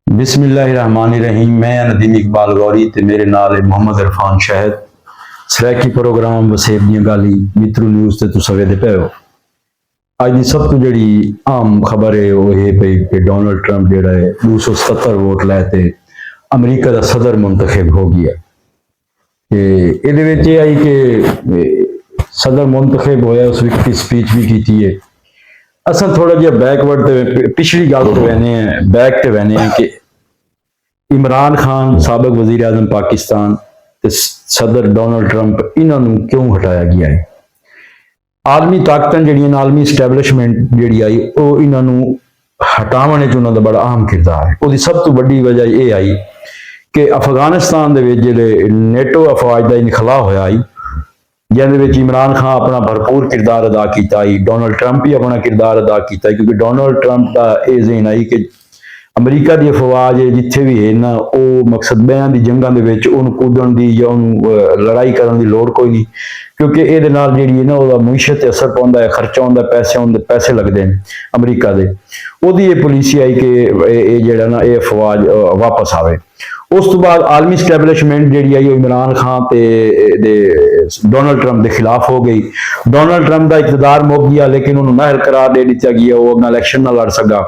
बिस्मिल्लाहिर्रहमानिर्रहीम। मैं नदीम इकबाल गौरी ते मेरे नाल है मोहम्मद इरफान शाहिद। सराकी प्रोग्राम वसेब दियां गाली मित्रू न्यूज़ ते तुस वेदे पे हो। अज दी सब तो जड़ी आम खबर है वो ये पई कि डोनाल्ड ट्रंप जेड़ा है 277 वोट लैते अमरीका दा सदर मुंतखब हो गया। ये विच आई कि सदर मुंतखब होया, उस विच स्पीच भी की है। असा थोड़ा जिहा बैकवर्ड पिछली गल तो वहने बैक ते वहने कि इमरान खान साबिक वजीर आजम पाकिस्तान ते सदर डोनाल्ड ट्रंप इन्हों क्यों हटाया गया है। आलमी ताकतां जड़ियां आलमी इस्टैबलिशमेंट जी आई वो इन्हों हटाने च बड़ा अहम किरदार है। वो सब तो बड़ी वजह यह आई कि अफगानिस्तान के नेटो अफवाज का इनखला होया आई, जिन्हें इमरान खान अपना भरपूर किरदार अदा किया, डोनाल्ड ट्रंप भी अपना किरदार अदा किया। क्योंकि डोनाल्ड ट्रंप का यह ज़हन आई कि अमरीका की अफवाज जिथे भी है ना वो मकसद बयान की जंगों कूदन की या लड़ाई करने की लोड़ कोई नहीं। क्योंकि ये जी ना वह मुईशत असर पाता है, खर्चा आता, पैसे लगते हैं अमरीका के। वो पॉलिसी आई कि जड़ा ना ये अफवाज वापस आवे। उस तो बाद आलमी इस्टैबलिशमेंट जी आई इमरान खान ते डोनाल्ड ट्रंप के खिलाफ हो गई। डोनाल्ड ट्रंप का इकतदार मुक गया, लेकिन उन्होंने महल करार दे दिता गया, वो अपना इलैक्शन ना लड़ सका।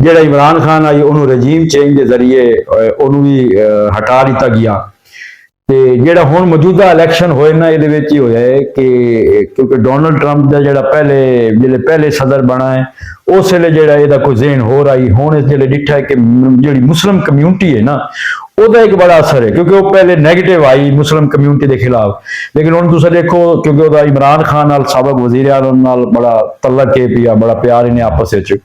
जो इमरान खान आई उन्होंने रजीम चेंज के जरिए उन्होंने भी हटा दिता गया। जो हुण मौजूदा इलैक्शन होए ना ये होया है कि क्योंकि डोनाल्ड ट्रंप का जो पहले सदर बना है उस वे जो कोई ज़हन हो रहा है। हुण इस जो डिठा है कि जी मुस्लिम कम्यूनिटी है ना वह एक बड़ा असर है, क्योंकि वो पहले नैगेटिव आई मुस्लिम कम्यूनिटी के खिलाफ। लेकिन हुण तुसीं देखो क्योंकि वह इमरान खान नाल साबिक वजीर आज़म नाल बड़ा तलक है पिया, बड़ा प्यार इन्हें आपस में।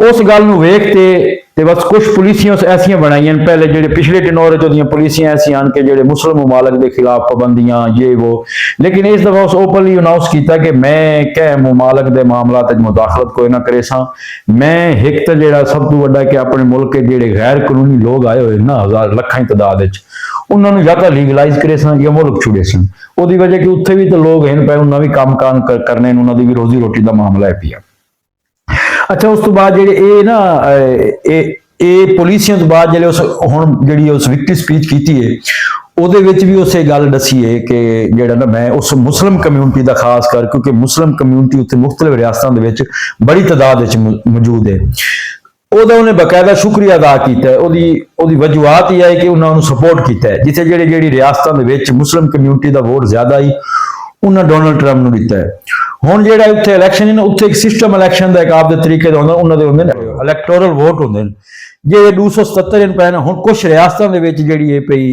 उस गल वेखते बस कुछ पुलिसियां ऐसिया बनाई पहले जो पिछले टिनोर पुलिसियां ऐसिया कि जो मुस्लिम ममालक के खिलाफ पाबंदियां ये वो। लेकिन इस दफा उस ओपनली अनाउंस किया कि मैं क्या ममालक के मामला मुदाखलत कोई ना करे सा। मैं एक तो जो सब तो वड्डा कि अपने मुल्क के जो गैर कानूनी लोग आए हुए ना हजार लखा की तादाद उन्होंने या तो लीगलाइज करे सन या मुल्क छुड़े सन। वो वजह कि उत्थे भी तो लोग हैं पे उन्होंने भी काम कान करने उन्होंने भी रोजी रोटी का मामला है पिया। अच्छा उस तो बाद जे ना पॉलिसियां तो बाद जो हुण जी उस विक्ट्री स्पीच की है ਉਹਦੇ ਵਿੱਚ भी उस गल दसी है कि ਜਿਹੜਾ ना मैं उस मुस्लिम कम्यूनिटी का खास कर, क्योंकि मुस्लिम कम्यूनिटी उत्थे मुख्तलिफ रियासतों के विच बड़ी तादाद मौजूद है। ਉਹਦਾ ਉਹਨੇ ਬਕਾਇਦਾ ਸ਼ੁਕਰੀਆ ਅਦਾ ਕੀਤਾ ਹੈ। ਉਹਦੀ ਵਜੂਹਾਤ ਇਹ ਹੈ ਕਿ ਉਹਨਾਂ ਨੂੰ ਸਪੋਰਟ ਕੀਤਾ ਹੈ। ਜਿੱਥੇ ਜਿਹੜੀ ਰਿਆਸਤਾਂ ਦੇ ਵਿੱਚ ਮੁਸਲਿਮ ਕਮਿਊਨਿਟੀ ਦਾ ਵੋਟ ਜ਼ਿਆਦਾ ਆਈ ਉਹਨਾਂ ਡੋਨਾਲਡ ਟਰੰਪ ਨੂੰ ਦਿੱਤਾ ਹੈ। ਹੁਣ ਜਿਹੜਾ ਉੱਥੇ ਇਲੈਕਸ਼ਨ ਹੈ ਨਾ ਉੱਥੇ ਇੱਕ ਸਿਸਟਮ ਇਲੈਕਸ਼ਨ ਦਾ ਇੱਕ ਆਪਦੇ ਤਰੀਕੇ ਦਾ ਹੁੰਦਾ, ਉਹਨਾਂ ਦੇ ਹੁੰਦੇ ਨੇ ਇਲੈਕਟੋਰਲ ਵੋਟ ਹੁੰਦੇ ਨੇ ਜਿਹੜੇ 277 ਪੈ ਨੇ। ਹੁਣ ਕੁਝ ਰਿਆਸਤਾਂ ਦੇ ਵਿੱਚ ਜਿਹੜੀ ਇਹ ਪਈ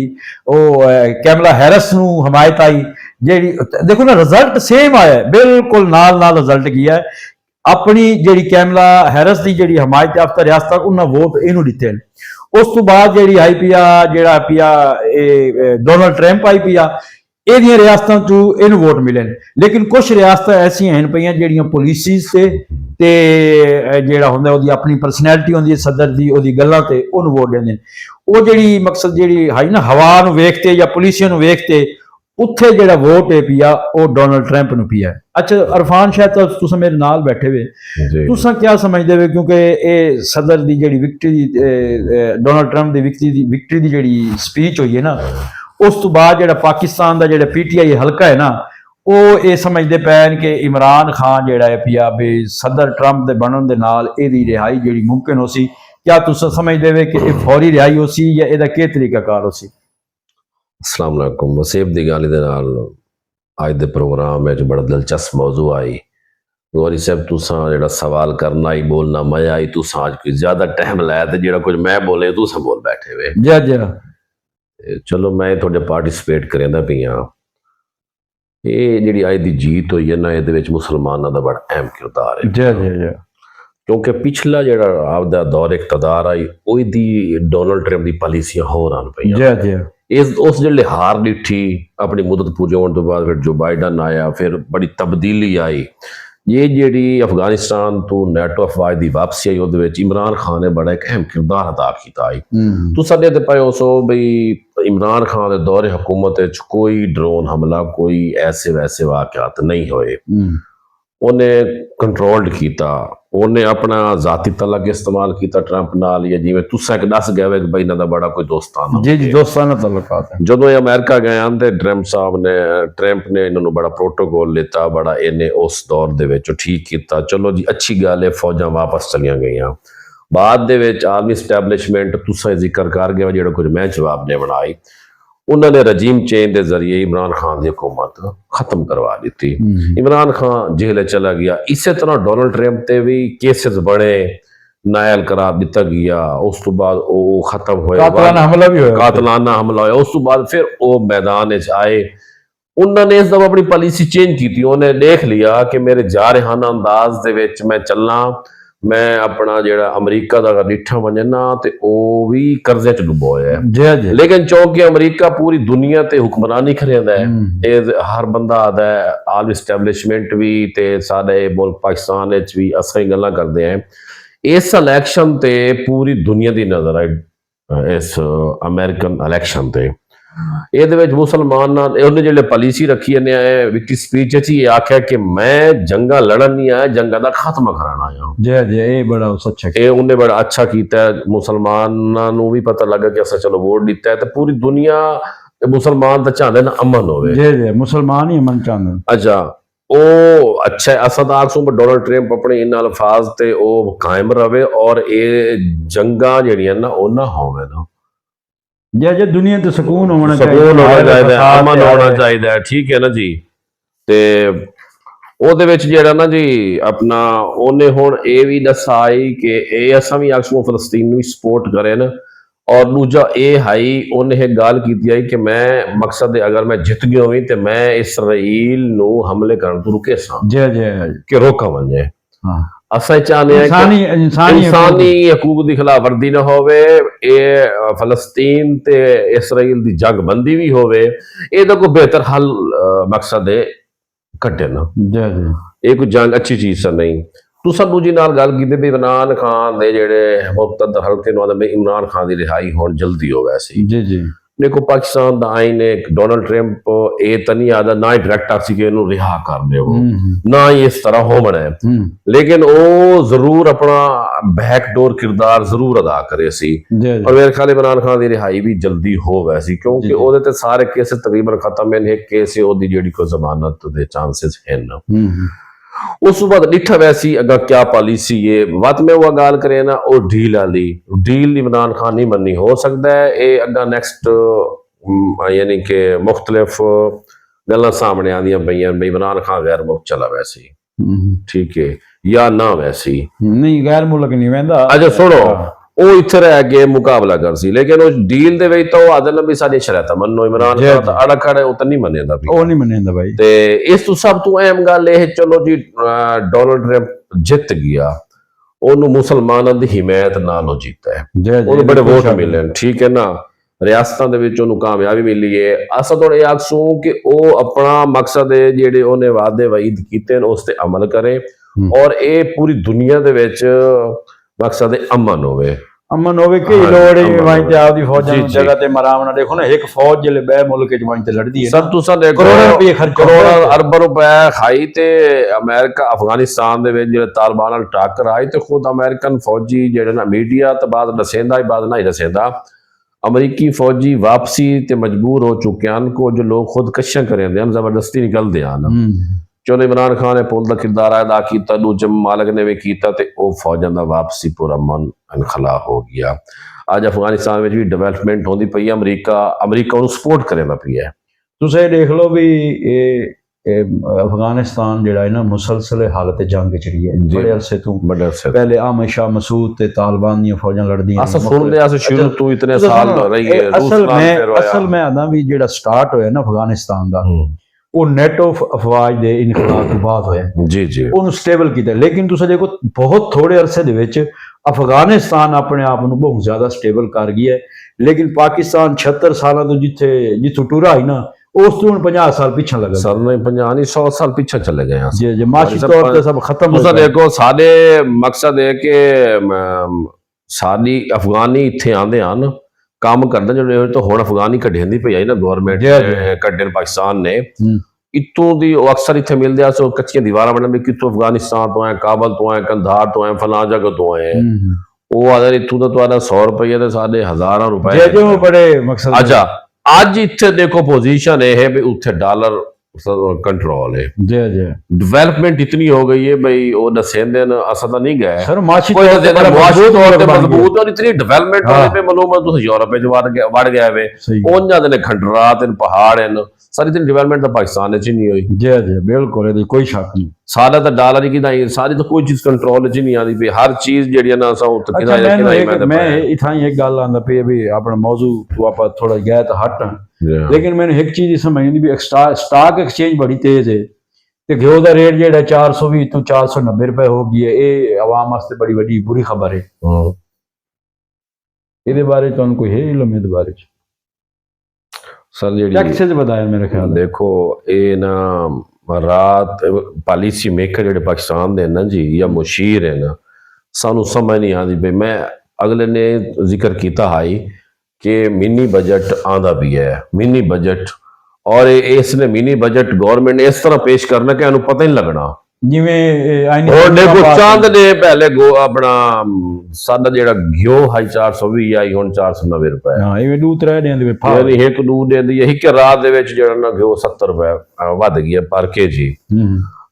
ਉਹ ਕੈਮਲਾ ਹੈਰਿਸ ਨੂੰ ਹਮਾਇਤ ਆਈ। ਜਿਹੜੀ ਦੇਖੋ ਨਾ ਰਿਜ਼ਲਟ ਸੇਮ ਆਇਆ, ਬਿਲਕੁਲ ਨਾਲ ਰਿਜ਼ਲਟ ਗਿਆ ਹੈ। अपनी जी कैमला हैरिस की जी हमायत याफ्ता रियासत उन्हें वोट इनू दिते। उस तो बाद जी आई पिया जरा पिया डोनाल्ड ट्रंप आई पिया ये रियासतों चू इन वोट मिले। लेकिन कुछ रियासत ऐसिया हैं पई जी पॉलिसीज से जोड़ा होंगे अपनी परसनैलिटी होंगी सदर की वो गलों से उन्होंने वोट देंगे। वो जी मकसद जी है ना हवा वेखते या पॉलिसियां वेखते उत्थे जो वोट है पिया वो डोनाल्ड ट्रंप नूं पिया। अच्छा अरफान शायद तुस मेरे नाल बैठे हुए तुसा क्या समझते हो, क्योंकि ये सदर की जी विक्ट्री डोनाल्ड ट्रंप की विक्ट्री की जी स्पीच हुई है ना उस तो बाद जो पाकिस्तान का जो PTI हल्का है ना वो ये समझते पैन कि इमरान खान जोड़ा है पिया भी सदर ट्रंप के बनने के नाल इहदी रिहाई जी मुमकिन हो सी। क्या तुस समझते हो कि फौरी रिहाई हो सी या इहदा के तरीकाकार हो सी? अस्सलाम वालेकुम। वसेब दी गल दे नाल अज दे प्रोग्राम में बड़ा दिलचस्प मौजू आई। गौरी साहब तुसा जेड़ा सवाल करना आई बोलना मजा आई, तुसा अज कोई ज्यादा टाइम लाया तो जेड़ा कुछ मैं बोले तुसा बोल बैठे वे। चलो मैं थोड़े पार्टिसिपेट करेंदा पिया। ये जेड़ी अज दी जीत हुई है ना ये मुसलमानों का बड़ा अहम किरदार है। क्योंकि पिछला जेड़ा आपदा दौर इकतदार आई ओदी डोनाल्ड ट्रंप की पॉलिसियां होर आन पईयां। उस जो हार डिठी अपनी मुदत पूरी होने तो बाद फिर जो बाइडन आया फिर बड़ी तब्दीली आई। ये जी अफगानिस्तान तो नेटो अफवाज की वापसी आई वो इमरान खान ने बड़ा एक अहम किरदार अदा किया। तुस देखते पाए सो बई इमरान खान के दौरे हुकूमत कोई ड्रोन हमला कोई ऐसे वैसे वाकयात नहीं होए। उन्हें कंट्रोल्ड किया ਉਹਨੇ ਆਪਣਾ ਜ਼ਾਤੀ ਤਲਕ ਇਸਤੇਮਾਲ ਕੀਤਾ ਟਰੰਪ ਨਾਲ, ਜਾਂ ਜਿਵੇਂ ਤੁਸੀਂ ਇੱਕ ਦੱਸ ਗਏ ਕਿ ਬਈ ਇਹਨਾਂ ਦਾ ਬੜਾ ਕੋਈ ਦੋਸਤਾਨਾ ਜੀ ਜੀ ਦੋਸਤਾਨਾ ਤਾਲੁਕਾਤ ਹੈ। ਜਦੋਂ ਇਹ ਅਮਰੀਕਾ ਗਏ ਹਨ ਤੇ ਟਰੰਪ ਨੇ ਇਹਨਾਂ ਨੂੰ ਬੜਾ ਪ੍ਰੋਟੋਕੋਲ ਲਿੱਤਾ, ਬੜਾ ਇਹਨੇ ਉਸ ਦੌਰ ਦੇ ਵਿੱਚ ਠੀਕ ਕੀਤਾ। ਚਲੋ ਜੀ ਅੱਛੀ ਗੱਲ ਹੈ, ਫੌਜਾਂ ਵਾਪਸ ਚਲੀਆਂ ਗਈਆਂ। ਬਾਅਦ ਦੇ ਵਿੱਚ ਆਲਮੀ ਸਟੈਬਲਿਸ਼ਮੈਂਟ ਤੁਸੀਂ ਜ਼ਿਕਰ ਕਰ ਗਏ ਜਿਹੜਾ ਕੁਝ ਮੈਂ ਜਵਾਬ ਨੇ ਬਣਾਈ, ਉਹਨਾਂ ਨੇ ਰਜੀਮ ਚੇਂਜ ਦੇ ਜ਼ਰੀਏ ਇਮਰਾਨ ਖਾਨ ਦੀ ਹਕੂਮਤ ਖਤਮ ਕਰਵਾ ਦਿੱਤੀ। ਇਮਰਾਨ ਖਾਨ ਜੇਲ੍ਹ ਚਲਾ ਗਿਆ। ਇਸੇ ਤਰ੍ਹਾਂ ਡੋਨਲਡ ਟਰੰਪ ਤੇ ਵੀ ਕੇਸਿਸ ਬੜੇ, ਨਾਇਲ ਕਰਾਰ ਦਿੱਤਾ ਗਿਆ। ਉਸ ਤੋਂ ਬਾਅਦ ਉਹ ਖਤਮ ਹੋਇਆ, ਕਾਤਲਾਨਾ ਹਮਲਾ ਵੀ ਹੋਇਆ, ਕਾਤਲਾਨਾ ਹਮਲਾ ਹੋਇਆ। ਉਸ ਤੋਂ ਬਾਅਦ ਫਿਰ ਉਹ ਮੈਦਾਨ ਵਿੱਚ ਆਏ। ਉਹਨਾਂ ਨੇ ਇਸ ਦਫਾ ਆਪਣੀ ਪਾਲਿਸੀ ਚੇਂਜ ਕੀਤੀ। ਉਹਨੇ ਦੇਖ ਲਿਆ ਕਿ ਮੇਰੇ ਜਾਰਹਾਨਾ ਅੰਦਾਜ਼ ਦੇ ਵਿੱਚ ਮੈਂ ਚੱਲਾਂ, ਮੈਂ ਆਪਣਾ ਜਿਹੜਾ ਅਮਰੀਕਾ ਦਾ ਡਿੱਠਾ ਬਣੇ ਨਾ ਤੇ ਉਹ ਵੀ ਕਰਜ਼ੇ ਚ ਡੁੱਬਾ ਹੋਇਆ ਹੈ। ਲੇਕਿਨ ਚੌਂਕਿ ਅਮਰੀਕਾ ਪੂਰੀ ਦੁਨੀਆ ਤੇ ਹੁਕਮਰਾਨੀ ਕਰਦਾ ਹੈ, ਇਹ ਹਰ ਬੰਦਾ ਆਦਾ ਹੈ, ਆਲ ਸਟੈਬਲਿਸ਼ਮੈਂਟ ਵੀ ਤੇ ਸਾਡੇ ਮੁਲਕ ਪਾਕਿਸਤਾਨ ਵਿੱਚ ਵੀ ਅਸੀਂ ਗੱਲਾਂ ਕਰਦੇ ਹਾਂ। ਇਸ ਇਲੈਕਸ਼ਨ ਤੇ ਪੂਰੀ ਦੁਨੀਆ ਦੀ ਨਜ਼ਰ ਹੈ, ਇਸ ਅਮਰੀਕਨ ਇਲੈਕਸ਼ਨ ਤੇ। ਇਹਦੇ ਵਿੱਚ ਮੁਸਲਮਾਨ ਉਹਨੇ ਜਿਹੜੇ ਪਾਲਿਸੀ ਰੱਖੀ ਨੇ ਵਿਕੀ ਸਪੀਚ ਚ ਇਹ ਆਖਿਆ ਕਿ ਮੈਂ ਜੰਗਾਂ ਲੜਨ ਨਹੀਂ ਆਇਆ, ਜੰਗਾਂ ਦਾ ਖਾਤਮਾ ਕਰਾਉਣਾ ਆਇਆ। ਜੀ ਇਹ ਬੜਾ ਸੱਚਾ, ਇਹ ਉਹਨੇ ਬੜਾ ਅੱਛਾ ਕੀਤਾ। ਮੁਸਲਮਾਨਾਂ ਨੂੰ ਵੀ ਪਤਾ ਲੱਗਾ ਕਿ ਅਸਾਂ ਚਲੋ ਵੋਟ ਦਿੱਤਾ ਹੈ ਤੇ ਪੂਰੀ ਦੁਨੀਆ ਮੁਸਲਮਾਨ ਤਾਂ ਚਾਹੁੰਦੇ ਨਾ ਅਮਨ ਹੋਵੇ। ਜੀ ਮੁਸਲਮਾਨ ਹੀ ਅਮਨ ਚਾਹੁੰਦੇ। ਅੱਛਾ ਉਹ ਅੱਛਾ ਅਸਾਂ ਤਾਂ ਆਖਸੂ ਡੋਨਲਡ ਟਰੰਪ ਆਪਣੇ ਇਹਨਾਂ ਅਲਫਾਜ਼ ਤੇ ਉਹ ਕਾਇਮ ਰਵੇ ਔਰ ਇਹ ਜੰਗਾਂ ਜਿਹੜੀਆਂ ਨਾ ਉਹ ਨਾ ਹੋਵੇ ਨਾ। ਜੇ ਦੁਨੀਆ ਤੇ ਸਕੂਨ ਹੋਣਾ ਚਾਹੀਦਾ, ਅਮਨ ਹੋਣਾ ਚਾਹੀਦਾ, ਠੀਕ ਹੈ ਨਾ ਜੀ। ਤੇ ਉਹਦੇ ਵਿੱਚ ਜਿਹੜਾ ਨਾ ਜੀ ਆਪਣਾ ਉਹਨੇ ਹੁਣ ਇਹ ਵੀ ਦੱਸਾਈ ਕਿ ਇਹ ਅਸਾਂ ਵੀ ਆਖਸੂ ਫਲਸਤੀਨ ਨੂੰ ਵੀ ਸਪੋਰਟ ਕਰੇ ਨਾ। ਔਰ ਦੂਜਾ ਇਹ ਹਾਈ ਉਹਨੇ ਇਹ ਗੱਲ ਕੀਤੀ ਹੈ ਕਿ ਮੈਂ ਮਕਸਦ ਅਗਰ ਮੈਂ ਜਿੱਤ ਗਿਆ ਹੋਈ ਤੇ ਮੈਂ ਇਸਰਾਈਲ ਨੂੰ ਹਮਲੇ ਕਰਨ ਤੋਂ ਰੁਕੇ ਸਾਂ ਕਿ ਰੋਕਾ ਵੰਜੇ। ਅਸਾਂ ਚਾਹੁੰਦੇ ਹਾਂ ਕਿ ਇਨਸਾਨੀ ਹਕੂਕ ਦੀ ਖਿਲਾਫਵਰਦੀ ਨਾ ਹੋਵੇ, ਇਹ ਫਲਸਤੀਨ ਤੇ ਇਸਰਾਈਲ ਦੀ ਜੰਗ ਬੰਦੀ ਵੀ ਹੋਵੇ। ਇਹਦਾ ਕੋਈ ਬਿਹਤਰ ਹੱਲ ਮਕਸਦ ਹੈ ਕੱਢੇ ਨਾ, ਇਹ ਕੋਈ ਜੰਗ ਅੱਛੀ ਚੀਜ਼ ਨਹੀਂ। ਤੁਸੀਂ ਦੂਜੀ ਨਾਲ ਗੱਲ ਕੀਤੀ ਵੀ ਇਮਰਾਨ ਖਾਨ ਦੇ ਜਿਹੜੇ ਮੁਬਤਦ ਹਲਕੇ ਨੂੰ ਆਦਮ ਇਮਰਾਨ ਖਾਨ ਦੀ ਰਿਹਾਈ ਹੁਣ ਜਲਦੀ ਹੋ ਵੈਸੀ। ਜੀ ਦੇਖੋ ਪਾਕਿਸਤਾਨ ਦਾ ਆਈਨ ਇੱਕ ਡੋਨਲਡ ਟਰੰਪ ਇਹ ਤਾਂ ਨਹੀਂ ਆਦਾ ਨਾ ਹੀ ਡਾਇਰੈਕਟ ਸੀ ਕਿ ਇਹਨੂੰ ਰਿਹਾ ਕਰ ਦਿਓ, ਨਾ ਹੀ ਇਸ ਤਰ੍ਹਾਂ ਹੋਣਾ ਹੈ, ਲੇਕਿਨ ਉਹ ਜ਼ਰੂਰ ਆਪਣਾ ਬੈਕਡੋਰ ਕਿਰਦਾਰ ਜ਼ਰੂਰ ਅਦਾ ਕਰੇ ਸੀ। ਔਰ ਮੇਰੇ ਖਿਆਲ ਇਮਰਾਨ ਖਾਨ ਦੀ ਰਿਹਾਈ ਵੀ ਜਲਦੀ ਹੋ ਵੈਸੀ ਕਿਉਂਕਿ ਉਹਦੇ ਤੇ ਸਾਰੇ ਕੇਸ ਤਕਰੀਬਨ ਖਤਮ ਹਨ। ਇੱਕ ਕੇਸ ਉਹਦੀ ਜਿਹੜੀ ਕੋਈ ਜ਼ਮਾਨਤ ਦੇ ਚਾਂਸਸ ਹਨ। ਉਸ ਤੋਂ ਬਾਅਦ ਡਿੱਠਾ ਵੈਸੀ ਅਗਾ ਕਿਆ ਪਾਲਿਸੀ ਹੈ ਵੱਧ ਮੈਂ ਉਹ ਗੱਲ ਕਰੇ ਨਾ ਉਹ ਡੀਲ ਵਾਲੀ ਡੀਲ ਇਮਰਾਨ ਖਾਨ ਨਹੀਂ ਮੰਨੀ ਹੋ ਸਕਦਾ ਹੈ। ਇਹ ਅੱਗਾ ਨੈਕਸਟ ਯਾਨੀ ਕਿ ਮੁਖਤਲਿਫ ਗੱਲਾਂ ਸਾਹਮਣੇ ਆਉਂਦੀਆਂ ਪਈਆਂ ਬਈ ਇਮਰਾਨ ਖਾਨ ਗੈਰ ਮੁਲਕ ਚਲਾ ਵੈਸੀ, ਠੀਕ ਹੈ ਜਾਂ ਨਾ ਵੈਸੀ ਨਹੀਂ ਗੈਰ ਮੁਲਕ ਨਹੀਂ ਵਹਿੰਦਾ। ਅੱਛਾ ਸੁਣੋ ਉਹ ਇੱਥੇ ਰਹਿ ਕੇ ਮੁਕਾਬਲਾ ਕਰ ਸੀ ਲੇਕਿਨ ਉਹ ਡੀਲ ਦੇ ਵਿੱਚ ਤਾਂ ਉਹ ਆਦਲ ਵੀ ਸਾਡੀ ਸ਼ਰਾਇਤਾਂ ਮੰਨੋ ਇਮਰਾਨ ਖਾਨ ਤਾਂ ਅੜਾ ਖੜਾ ਉਹ ਤਾਂ ਨਹੀਂ ਮੰਨਦਾ, ਉਹ ਨਹੀਂ ਮੰਨਦਾ ਬਾਈ। ਤੇ ਇਸ ਤੋਂ ਸਭ ਤੋਂ ਅਹਿਮ ਗੱਲ ਇਹ ਚਲੋ ਜੀ ਡੋਨਲਡ ਟਰੰਪ ਜਿੱਤ ਗਿਆ, ਉਹਨੂੰ ਮੁਸਲਮਾਨਾਂ ਦੀ ਹਿਮਾਇਤ ਨਾਲ ਉਹ ਜਿੱਤਾ ਹੈ, ਉਹਨੂੰ ਬੜੇ ਵੋਟ ਮਿਲੇ, ਠੀਕ ਹੈ ਨਾ, ਰਿਆਸਤਾਂ ਦੇ ਵਿੱਚ ਉਹਨੂੰ ਕਾਮਯਾਬੀ ਮਿਲੀ ਹੈ। ਅਸਾਂ ਥੋੜਾ ਇਹ ਆਖਸੂ ਕਿ ਉਹ ਆਪਣਾ ਮਕਸਦ ਹੈ ਜਿਹੜੇ ਉਹਨੇ ਵਾਅਦੇ ਵਈਦ ਕੀਤੇ ਨੇ ਉਸ ਤੇ ਅਮਲ ਕਰੇ ਔਰ ਇਹ ਪੂਰੀ ਦੁਨੀਆ ਦੇ ਵਿੱਚ ਮਕਸਦ ਅਮਨ ਹੋਵੇ। ਅਮਨ ਹੋਵੇ ਕਿ ਲੋੜ ਹੈ ਵਾਂ ਤੇ ਆਪਦੀ ਫੌਜਾਂ ਨੂੰ ਜਗ੍ਹਾ ਤੇ ਮਰਾਵਣਾ। ਦੇਖੋ ਨਾ ਇੱਕ ਫੌਜ ਜਿਹੜੇ ਬੈ ਮੁਲਕ ਚ ਵਾਂ ਤੇ ਲੜਦੀ ਹੈ ਸਭ ਤੁਸੀਂ ਦੇਖੋ ਕਰੋੜਾਂ ਰੁਪਏ ਖਰਚ, ਕਰੋੜਾਂ ਅਰਬਾਂ ਰੁਪਏ ਖਾਈ ਤੇ ਅਮਰੀਕਾ ਅਫਗਾਨਿਸਤਾਨ ਦੇ ਵਿੱਚ ਜਿਹੜੇ ਤਾਲਿਬਾਨ ਨਾਲ ਟੱਕਰ ਆਈ ਤੇ ਖੁਦ ਅਮਰੀਕਨ ਫੌਜੀ ਜਿਹੜੇ ਨਾ ਮੀਡੀਆ ਤੋਂ ਬਾਅਦ ਦੱਸੇਂਦਾ ਹੀ ਬਾਅਦ ਨਹੀਂ ਦੱਸੇਂਦਾ ਅਮਰੀਕੀ ਫੌਜੀ ਵਾਪਸੀ ਤੇ ਮਜਬੂਰ ਹੋ ਚੁੱਕੇ ਹਨ। ਕੁਝ ਲੋਕ ਖੁਦਕਸ਼ੀਆਂ ਕਰਦੇ ਹਨ, ਜ਼ਬਰਦਸਤੀ ਨਿਕਲਦੇ ਹਨ। ਚਲੋ ਇਮਰਾਨ ਖਾਨ ਨੇ ਪੁਲ ਦਾ ਕਿਰਦਾਰ ਅਦਾ ਕੀਤਾ, ਦੂਜੇ ਮਾਲਕ ਨੇ ਵੀ ਕੀਤਾ ਤੇ ਉਹ ਫੌਜਾਂ ਦਾ ਵਾਪਸੀ ਪੂਰਾ ਮਨ ਇਨਖਲਾ ਹੋ ਗਿਆ। ਅੱਜ ਅਫਗਾਨਿਸਤਾਨ ਵਿੱਚ ਵੀ ਡਿਵੈਲਪਮੈਂਟ ਹੁੰਦੀ ਪਈ ਹੈ, ਅਮਰੀਕਾ ਉਹਨੂੰ ਸਪੋਰਟ ਕਰਦਾ ਪਿਆ। ਤੁਸੀਂ ਦੇਖ ਲਓ ਵੀ ਇਹ ਅਫਗਾਨਿਸਤਾਨ ਜਿਹੜਾ ਹੈ ਨਾ ਮੁਸਲਸਲ ਹਾਲਤ ਜੰਗ ਚ ਰਹੀ ਹੈ ਬੜੇ ਅਰਸੇ ਤੋਂ। ਪਹਿਲੇ ਆਮਦ ਸ਼ਾਹ ਮਸੂਦ ਤੇ ਤਾਲਿਬਾਨ ਦੀਆਂ ਫੌਜਾਂ ਲੜਦੀਆਂ ਸ਼ੁਰੂ ਤੋਂ ਇਤਨੇ ਸਾਲ ਰਹੀ ਹੈ। ਅਸਲ ਮੈਂ ਆਦਾ ਵੀ ਜਿਹੜਾ ਸਟਾਰਟ ਹੋਇਆ ਨਾ ਅਫਗਾਨਿਸਤਾਨ ਦਾ ਉਹ ਨੈਟੋ ਅਫਵਾਜ ਦੇ ਇਨਕਲਾਬ ਤੋਂ ਬਾਅਦ ਹੋਇਆ ਜੀ ਜੀ, ਉਹਨੂੰ ਸਟੇਬਲ ਕੀਤਾ। ਲੇਕਿਨ ਤੁਸੀਂ ਦੇਖੋ ਬਹੁਤ ਥੋੜੇ ਅਰਸੇ ਦੇ ਵਿੱਚ ਅਫਗਾਨਿਸਤਾਨ ਆਪਣੇ ਆਪ ਨੂੰ ਬਹੁਤ ਜ਼ਿਆਦਾ ਸਟੇਬਲ ਕਰ ਗਿਆ ਹੈ। ਲੇਕਿਨ ਪਾਕਿਸਤਾਨ 76 ਸਾਲਾਂ ਤੋਂ ਜਿੱਥੋਂ ਟੁਰਾ ਹੀ ਨਾ ਉਸ ਤੋਂ 50 ਸਾਲ ਪਿੱਛੇ ਲੱਗਾ। ਸਰ ਨਹੀਂ 50 ਨਹੀਂ 100 ਸਾਲ ਪਿੱਛੇ ਚਲੇ ਗਏ ਜੀ ਜੀ, ਮਾਸ਼ੀ ਤੌਰ ਤੇ ਸਭ ਖਤਮ। ਤੁਸੀਂ ਦੇਖੋ ਸਾਡੇ ਮਕਸਦ ਹੈ ਕਿ ਸਾਡੀ ਅਫਗਾਨੀ ਇੱਥੇ ਆਉਂਦੇ ਹਨ ਕੰਮ ਕਰਦੇ ਜਿਹੜੇ ਤਾਂ ਹੁਣ ਅਫਗਾਨੀ ਕੱਢਣ ਦੀ ਪਈ ਨਾ ਗਵਰਨਮੈਂਟ ਕੱਢਣ ਪਾਕਿਸਤਾਨ ਨੇ इतों दी अक्सर इतने मिलते हैं कच्चियां दीवार बने भी कितों अफगानिस्तान तो है, काबल तो है, कंधार तो है, फलां जगह तो है। वो आदर इतों का तो 100 रुपये तो साढ़े 1000 रुपए जो बड़े मकसद अच्छा अज इतने देखो पोजीशन है भी उत्थे डॉलर कंट्रोल है। जी जी डेवलपमेंट इतनी हो गई है भाई वो दसेंदे न असा तो नहीं गए सर माशी कोई तौर पे मुआशी तौर पे बन मजबूत और इतनी डेवलपमेंट हाँ। होने पे मालूम है तुम यूरोप च वड़ गया वे सही। ओंजा दे खंडरात इन पहाड़ हैं सारी इतनी डेवलपमेंट तो पाकिस्तान च नहीं हुई। जी जी बिल्कुल ਇਹਦੀ कोई शक नहीं। सारा तो डॉलर की नहीं सारी तो कोई चीज कंट्रोल च नहीं आती पई हर चीज जेड़ी ना असा उत्ते अच्छा किदा मैं इथां एक गल आंदा पई भी अपना मौजू तो आप थोड़ा गया तो हट लेकिन मैंने एक चीज समझ नहीं भी स्टॉक एक्सचेंज बड़ी तेज है ਤੇ ਘਿਓ ਦਾ ਰੇਟ ਜਿਹੜਾ 420 ਤੋਂ 490 ਰੁਪਏ ਹੋ ਗਈ ਹੈ ਇਹ ਆਵਾਮ ਵਾਸਤੇ ਬੜੀ ਵੱਡੀ ਬੁਰੀ ਖਬਰ ਹੈ। ਇਹਦੇ ਬਾਰੇ ਤੁਹਾਨੂੰ ਕੋਈ ਹੈ ਇਲਮ ਇਹਦੇ ਬਾਰੇ ਚ सर जेडी टैक्सेस बताया मेरे ख्याल देखो ये ना रात पॉलिसी मेकर जेडे पाकिस्तान दे ना जी या मुशीर है ना सानू समझ नहीं आती भाई मैं अगले ने जिक्र किया हाई कि मिनी बजट आंदा भी है मिनी बजट और इसने मिनी बजट गवर्नमेंट ने इस तरह पेश करना कि पता ही नहीं लगना ਜਿਵੇਂ और देखो चांद ने पहले गो अपना सादा जेड़ा घियो हाई 420 आई हुन 490 रुपए ਹਾਂ ਇਹ ਦੂਤ ਰਹਿ ਜਾਂਦੇ ਵੇ ਫਾ यानी एक दूध देंदी है एक रात दे विच जेड़ा ना घियो 70 रुपए वध गया पर केजी।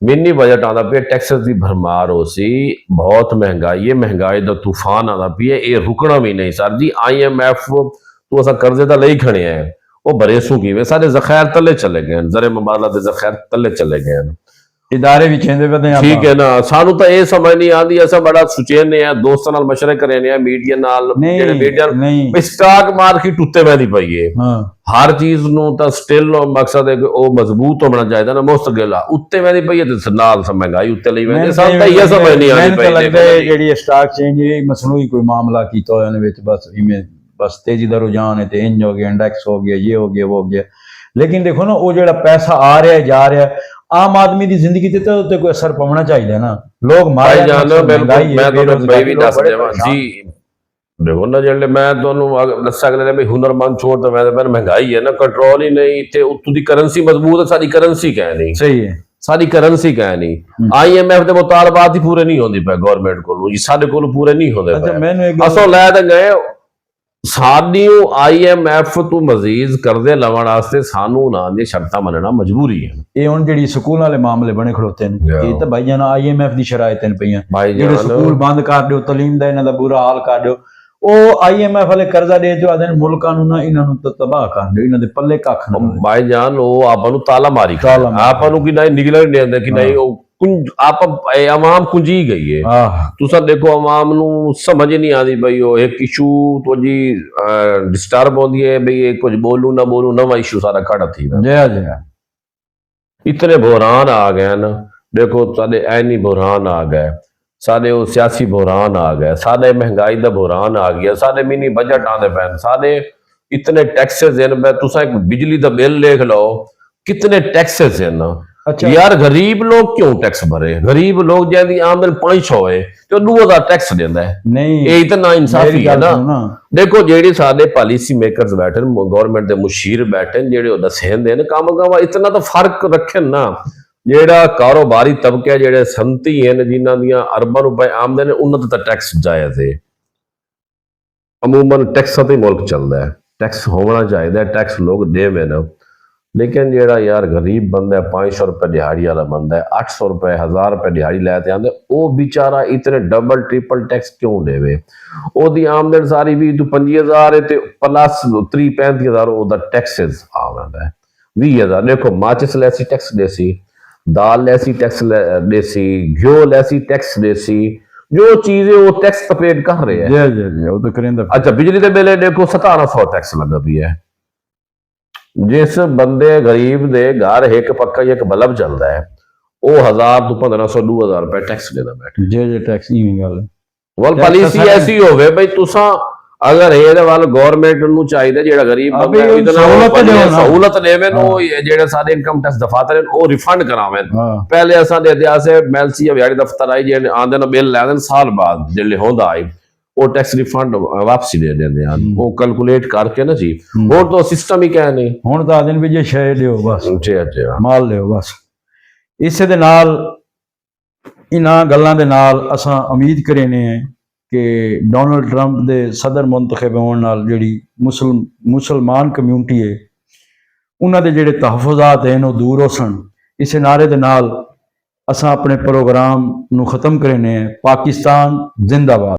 मिनी बजट आंदा पे टैक्सेस दी भरमार हो सी बहुत महंगाई है महंगाई दा तूफान आंदा पे ये रुकना भी नहीं सर जी। IMF तो असा कर्जे दा लई खड़े हैं वो बरेसू की वे सारे जखायर तले चले गए जरे मुबादला दे जखायर तले चले गए इदारे भी चेंदे पते हैं ठीक है ना सानू तो ये समझ नहीं आती ऐसा बड़ा सुचेने हैं दोस्तों नाल मशवरे करे ने मीडिया नाल जेडे मीडिया नहीं स्टॉक मार्केट उत्ते वैदी पई है हां हर चीज नु तो स्टिल मकसद है कि वो मजबूत होना चाहिए ना मुस्तकिल उत्ते वैदी पई है ते नाल महंगाई उत्ते लई वैदी सब तो ये समझ नहीं आती पई लगदा है जेडी स्टॉक चेंज है मसनूई कोई मामला कीता होया ने विच बस इमे बस तेजी दा रुझान है ते इंज हो गया इंडेक्स हो गया ये हो गया वो हो गया लेकिन देखो ना वो जेड़ा पैसा आ रहा है जा रहा है आम आदमी की जिंदगी ते तो उत्ते कोई असर पवना चाहिए ना लोग मारे जानो बिल्कुल मैं तो भाई भी दस देवा जी देखो ना जेले मैं ਤੁਹਾਨੂੰ ਦੱਸਿਆ ਅਗਲੇ ਨੇ ਹੁਨਰਮੰਦ ਛੋੜ ਤਾਂ ਮੈਂ ਮਹਿੰਗਾਈ ਹੈ ਨਾ ਕੰਟਰੋਲ ਹੀ ਨਹੀਂ ਤੇ ਉੱਤੋਂ ਦੀ ਕਰੰਸੀ ਮਜ਼ਬੂਤ ਹੈ ਸਾਡੀ ਕਰੰਸੀ ਕਹਿ ਨਹੀਂ ਸਹੀ ਹੈ ਸਾਡੀ ਕਰੰਸੀ ਕਹਿ ਨਹੀਂ IMF ਦੇ ਮੁਤਾਲਬਾਤ ਹੀ ਪੂਰੇ ਨਹੀਂ ਹੁੰਦੇ ਪਏ ਗਵਰਨਮੈਂਟ ਕੋਲੋਂ ਜੀ ਸਾਡੇ ਕੋਲ ਪੂਰੇ ਨਹੀਂ ਹੁੰਦੇ ਅੱਛਾ ਪਏ ਮੈਨੂੰ ਇੱਕ ਅਸੋ ਲੈ ਤਾਂ ਗਏ साडियों IMF तो मजीद करदे लवण वास्ते सानू ना दी शर्तां मनना मजबूरी है। ये हुण जेडी स्कूल वाले मामले बने खड़ोते ने ये तो भाई जान IMF दी शरायतें पईयां जेडे स्कूल बंद कर दियो तलीम दा इन्हां दा बुरा हाल कर दियो ओ IMF वाले कर्जा दे जो आदे मुल्कां नू ना इन्हां नू तबाह कर दियो इन्हां दे पल्ले कख ना भाई जान ओ आपां नू ताला मारी आपां नू कि नहीं निकल नहीं देंदे कि नहीं आप आवाम कुंजी गई है तुसा देखो आवाम नू समझ नहीं आती भाई वो एक इशू तो जी डिस्टर्ब होती है भाई कुछ बोलू ना बोलू नवा इशू सारा खड़ा थी इतने बहरान आ गए ना देखो साडे ऐनी बहरान आ गए साडे वो सियासी बहरान आ गए साडे महंगाई दा बहरान आ गया साडे मिनी बजट आंदे पैन साडे इतने टैक्सेस हैं तुसा एक बिजली दा बिल देख लो कितने टैक्सेस हैं ना अच्छा यार गरीब लोग क्यों टैक्स भरे गरीब लोग जैसी आमदन 500 है तो 2000 टैक्स देता है नहीं ये इतना इंसाफी है ना देखो जेडी साडे पॉलिसी मेकर्स बैठे गवर्नमेंट दे मुशीर बैठे जेडे दसेंदे ने काम इतना तो फर्क रखे ना जेड़ा कारोबारी तबका जेडे संती हैं जिन्हां दियां अरबां रुपए आमदन है उन्हां ते टैक्स जायज है अमूमन टैक्सां ते मुल्क चलदा है टैक्स होना चाहिए टैक्स लोग देवे ना लेकिन जेड़ा यार गरीब बंदा है 500 रुपए दिहाड़ी वाला बंदा है 800 रुपए 1000 रुपए दिहाड़ी लैते आंदे वो बेचारा इतने डबल ट्रिपल टैक्स क्यों देवे ओदी आमदन सारी भी 25000 है ते प्लस 30-35,000 ओदा टैक्सेस आवेंदा है 20000 देखो माचिस लैसी टैक्स देसी दाल लैसी टैक्स देसी घियो लैसी टैक्स देसी जो चीजें वो टैक्स पेड कर रहे हैं जी वो तो करेंदा अच्छा बिजली दे बिल देखो 1700 टैक्स लगा भी है जिस बंदे गरीब दे घर एक पक्का एक बल्ब चलता है वो 1000 तो 1500 2000 रुपए टैक्स देना बैठे जे टैक्स ही गल वल पॉलिसी ऐसी होवे भाई तुसा अगर ये वाल गवर्नमेंट नु चाहिए जेड़ा गरीब बंदा इतना सहूलत देवे नो जेड़े सारे इनकम टैक्स दफातर ओ रिफंड करावे पहले असा दे दिया से मैलसी या व्याड़ी दफ्तर आई जे आंदे ना बिल लेन साल बाद जेले होंदा आई ਉਹ ਟੈਕਸ ਰਿਫੰਡ ਵਾਪਸੀ ਦੇ ਦਿੰਦੇ ਹਨ। ਉਹ ਕੈਲਕੂਲੇਟ ਕਰਕੇ ਨਾ ਜੀ, ਹੋਰ ਤਾਂ ਸਿਸਟਮ ਹੀ ਕਹਿ ਨਹੀਂ। ਹੁਣ ਤਾਂ ਦਿਨ ਵੀ ਜੇ ਸ਼ੈ ਲਿਓ ਬਸ, ਜੀ ਅੱਛਾ, ਮਾਲ ਲਿਓ ਬਸ। ਇਸੇ ਦੇ ਨਾਲ ਇਹਨਾਂ ਗੱਲਾਂ ਦੇ ਨਾਲ ਅਸਾਂ ਉਮੀਦ ਕਰੇ ਨੇ ਕਿ ਡੋਨਲਡ ਟਰੰਪ ਦੇ ਸਦਰ ਮੁੰਤਖਬ ਹੋਣ ਨਾਲ ਜਿਹੜੀ ਮੁਸਲਮਾਨ ਕਮਿਊਨਿਟੀ ਹੈ ਉਹਨਾਂ ਦੇ ਜਿਹੜੇ ਤਹਫੁਜ਼ਾਤ ਹਨ ਉਹ ਦੂਰ ਹੋਸਣ। ਇਸੇ ਨਾਰੇ ਦੇ ਨਾਲ ਅਸਾਂ ਆਪਣੇ ਪ੍ਰੋਗਰਾਮ ਨੂੰ ਖਤਮ ਕਰੇ ਨੇ। ਪਾਕਿਸਤਾਨ ਜ਼ਿੰਦਾਬਾਦ।